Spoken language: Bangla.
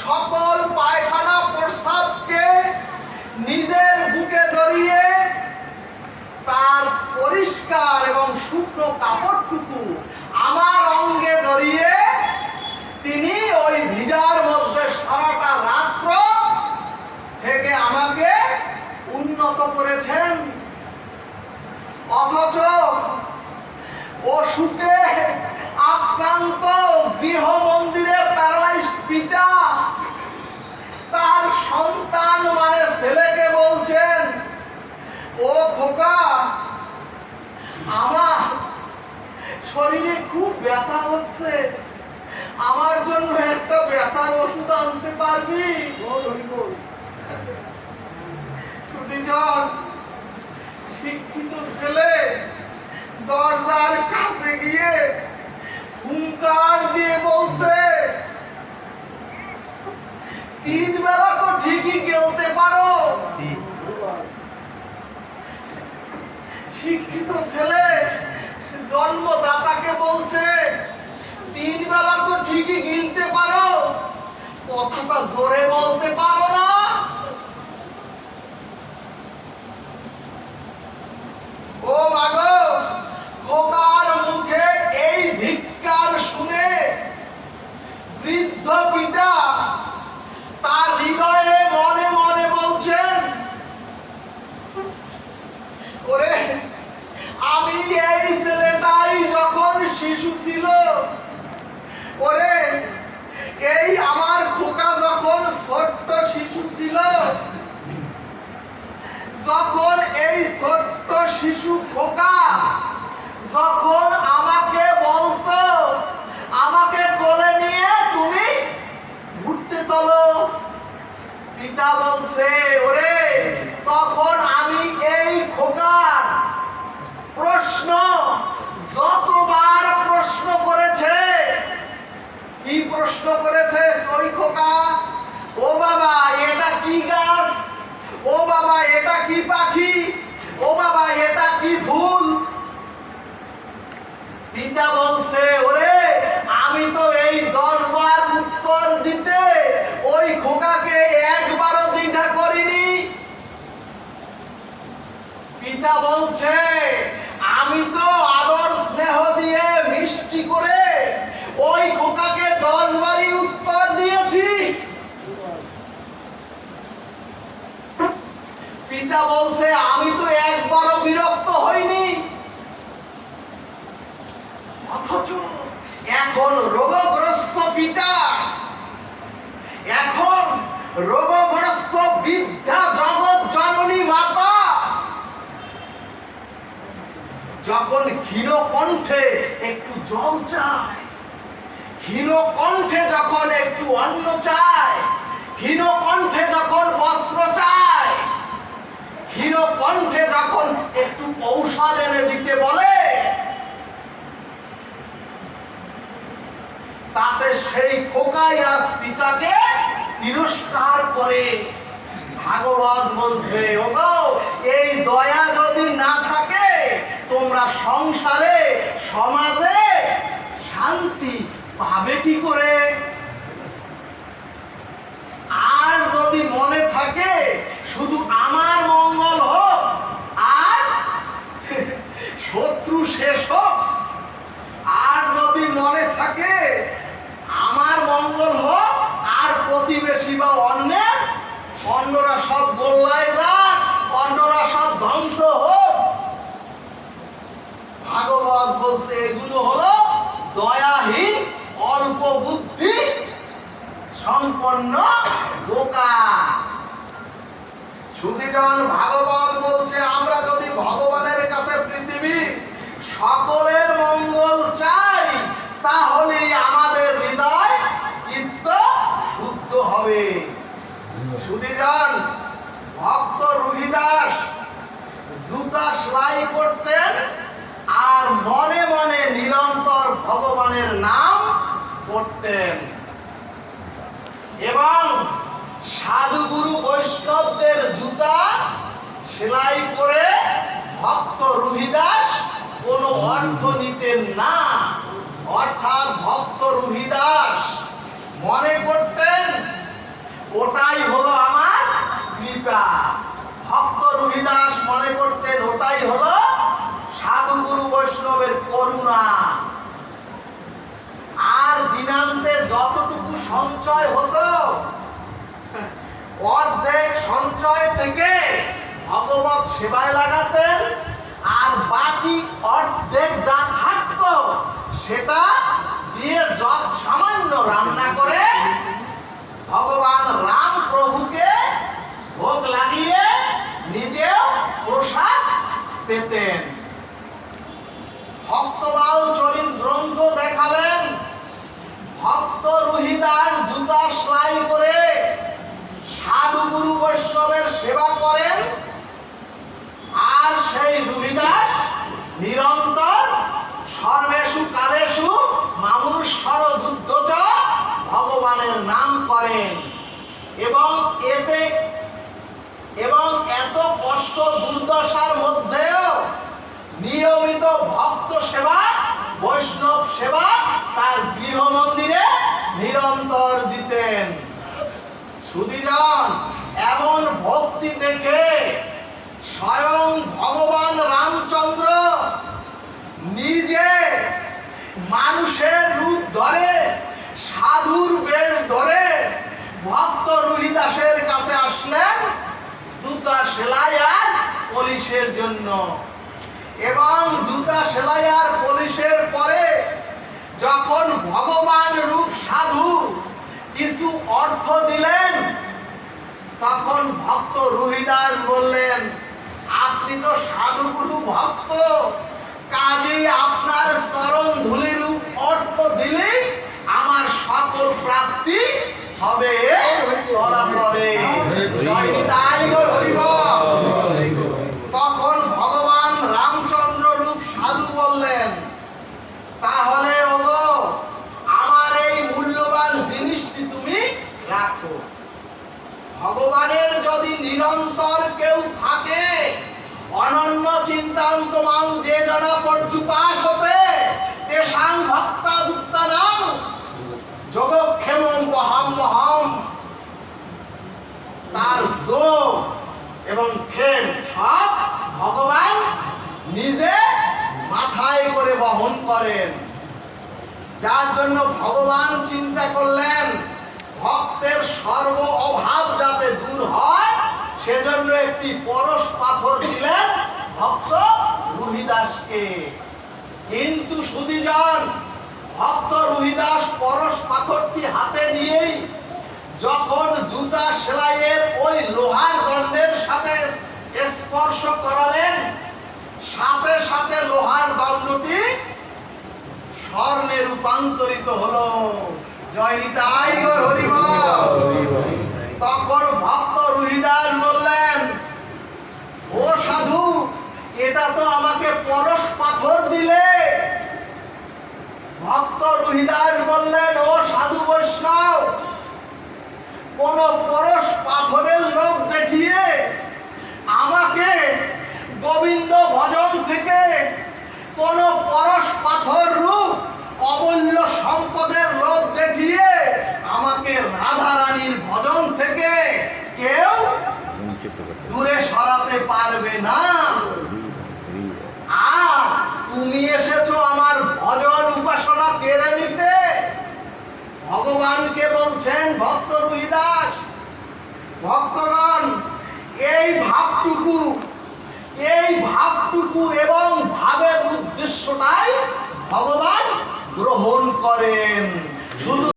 সকল পায়খানা প্রস্রাবকে নিজের বুকে জড়িয়ে তার পরিষ্কার এবং শুকনো কাপড়টুকু আমার অঙ্গে জড়িয়ে তিনি ওই ভিজার মধ্যে সারাটা রাত্র থেকে আমাকে উন্নত করেছেন। অথচ অসুখে আক্রান্ত গৃহ মন্দিরে প্যারালাইজড পিতা তার সন্তান মানে ছেলেকে বলছেন, ও খোকা, আমার শরীরে খুব ব্যথা হচ্ছে, আমার জন্য একটা ব্যথার ওষুধ আনতে পারবি? শিক্ষিত ছেলে দরজার কাছে গিয়ে হুঙ্কার দিয়ে বলছে, 3 বেলা তো ঠিকই গেলতে পারো। শিক্ষিত ছেলে জন্মদাতাকে বলছে, 3 বেলা তো ঠিকই গিলতে পারো, কথাটা জোরে বলতে পারো না। ও মাগো, খোকার মুখে এই ধিক্কার শুনে বৃদ্ধ পিতা তার হৃদয়ে মনে মনে বলছেন, ওরে, আমি এই ছেলেটাই যখন শিশু ছিল, ওরে, এই আমার খোকা যখন ছোট্ট শিশু ছিল, যখন এই ছোট্ট শিশু খোকা যখন আমাকে বলতো, আমাকে কোলে নিয়ে তুমি ঘুরতে চলো, পিতা বলছে, ওরে, তখন আমি এই খোকার প্রশ্ন যতবার প্রশ্ন করেছে, কি প্রশ্ন করেছে ওই খোকা? ও বাবা, এটা কি গাছ? ও বাবা, এটা কি পাখি? ও বাবা, এটা কি ফুল? পিতা বলছে, ওরে, আমি তো এই 10 বার উত্তর দিতে ওই খোকাকে একবারও দ্বিধা করিনি। পিতা বলছে, আমি তো আদর স্নেহ দিয়ে মিষ্টি করে ওই খোকাকে 10 বারই উত্তর দিয়েছি। পিতা বলছে, আমি তো একবারও বিরক্ত হইনি। অথচ এখন রোগগ্রস্ত পিতা, এখন রোগগ্রস্ত বৃদ্ধা জগৎ জননী মাতা যখন ক্ষীণ কণ্ঠে একটু জল চায়, ক্ষীণ কণ্ঠে যখন একটু অন্ন চায়, ক্ষীণ কণ্ঠে যখন বস্ত্র চায়, ক্ষীণ কণ্ঠে যখন একটু ঔষধ এনে দিতে বলে, তাতে সেই খোকাই আজ পিতাকে তিরস্কার করে। ভাগবত বলছে, ওগো, এই দয়া যদি না থাকে, তোমরা সংসারে সমাজে শান্তি পাবে কি করে? আর যদি মনে থাকে শুধু আমার মঙ্গল হোক আর শত্রু শেষ হোক, আর যদি মনে থাকে আমার মঙ্গল হোক আর প্রতিবেশী বা অন্যরা সব গোল্লায় যাক, অন্যরা সব ধ্বংস হোক, ভাগবত বলছে এগুলো হলো দয়াহীন, অল্প বুদ্ধি সম্পন্ন বোকা। সুধীজন, ভাগবত বলছে, আমরা যদি ভগবানের কাছে পৃথিবী সকলের মঙ্গল চাই, তাহলে আমাদের হৃদয় চিত্ত শুদ্ধ হবে। সুধীজন, ভক্ত রুহিদাস জুতা সেলাই করতেন আর মনে মনে নিরন্তর ভগবানের নাম করতেন, এবং সাধুগুরু বৈষ্ণবদের জুতা সেলাই করে ভক্ত রুহিদাস কোনো অর্থ নিতেন না। অর্থাৎ ভক্ত রুহিদাস মনে করতেন ওটাই হলো আমার কৃপা। ভক্ত রবিদাস মনে করতেন ওটাই হলো সাধু গুরু বৈষ্ণবের করুণা। আর দিনান্তে যতটুকু সঞ্চয় হতো অর্ধেক সঞ্চয় থেকে ভগবত সেবায় লাগাতেন, আর বাকি অর্ধেক যা থাকতো সেটা দিয়ে যত সামান্য রান্না করে ভগবান রাম প্রভুকে ভোগ লাগিয়ে নিজেও প্রসাদ পেতেন। ভক্তবাল চরিত গ্রন্থ দেখালেন ভক্ত রুহিদাস জুতা সেলাই করে সাধু গুরু বৈষ্ণবের সেবা করেন, আর সেই রুহিদাস নিরন্তর সর্বেষু কালেষু মামুষর যুদ্ধ ভগবানের নাম করেন। এবং এত কষ্ট দুর্দশার মধ্যেও নিয়মিত ভক্ত সেবা বৈষ্ণব সেবা তার গৃহ মন্দিরে নিরন্তর দিতেন। সুধীজন, এমন ভক্তি দেখে স্বয়ং ভগবান রামচন্দ্র নিজে মানুষের রূপ ধরে সাধুর বেশ ধরে ভক্ত রুহিদাসের কাছে আসলেন জুতা সেলাই আর পলিশের জন্য। এবং জুতা সেলাই আর পলিশের পরে যখন ভগবান রূপ সাধু কিছু অর্থ দিলেন, তখন ভক্ত রুহিদাস বললেন, আপনি তো সাধুগুরু ভক্ত, কাজেই আপনার চরণ ধুলি রূপ অর্থ দিলেই আমার সকল প্রাপ্তি হবে সরাসরি। তখন ভগবান রামচন্দ্র রূপ সাধু বললেন, তাহলে ওগো আমার এই মূল্যবান জিনিসটি তুমি রাখো। ভগবানের যদি নিরন্তর কেউ থাকে অনন্য চিন্তান্ত মাং যে জনা পর্যুপাসতে তেষাং ভক্তা যুক্তানাং যোগক্ষেমং বহাম্যহম। তার যোগ এবং ক্ষেম সব ভগবান নিজে মাথায় করে বহন করেন। যার জন্য ভগবান চিন্তা করলেন ভক্তের সর্ব অভাব যাতে দূর হয়, সেজন্য একটি পরশ পাথর দিলেন ভক্ত রুহিদাসকে। কিন্তু সুধীজন, ভক্ত রুহিদাস পরশ পাথরটি হাতে নিয়েই যখন জুতা সেলাইয়ের ওই লোহার দণ্ডের সাথে স্পর্শ করালেন, সাথে সাথে লোহার দণ্ডটি স্বর্ণে রূপান্তরিত হলো। জয় নিতাই গৌর হরি বল। তখন ভক্ত রুহিদাস বললেন, ও সাধু, এটা তো আমাকে পরশ পাথর দিলে। ভক্ত রুহিদাস বললেন, ও সাধু বৈষ্ণব, কোন পরশ পাথরের লোভ দেখিয়ে আমাকে গোবিন্দ ভজন থেকে কোন পরশ পাথর রূপ অমূল্য সম্পদের লোভ দেখিয়ে আমাকে রাধা রানীর ভজন থেকে কেউ দূরে সরাতে পারবে না। আর তুমি এসেছো আমার ভজন উপাসনা কেড়ে নিতে। ভগবানকে বলছেন ভক্ত রুহিদাস, ভক্তগণ, এই ভাবটুকু এবং ভাবের উদ্দেশ্যটাই ভগবান গ্রহণ করেন। শুধু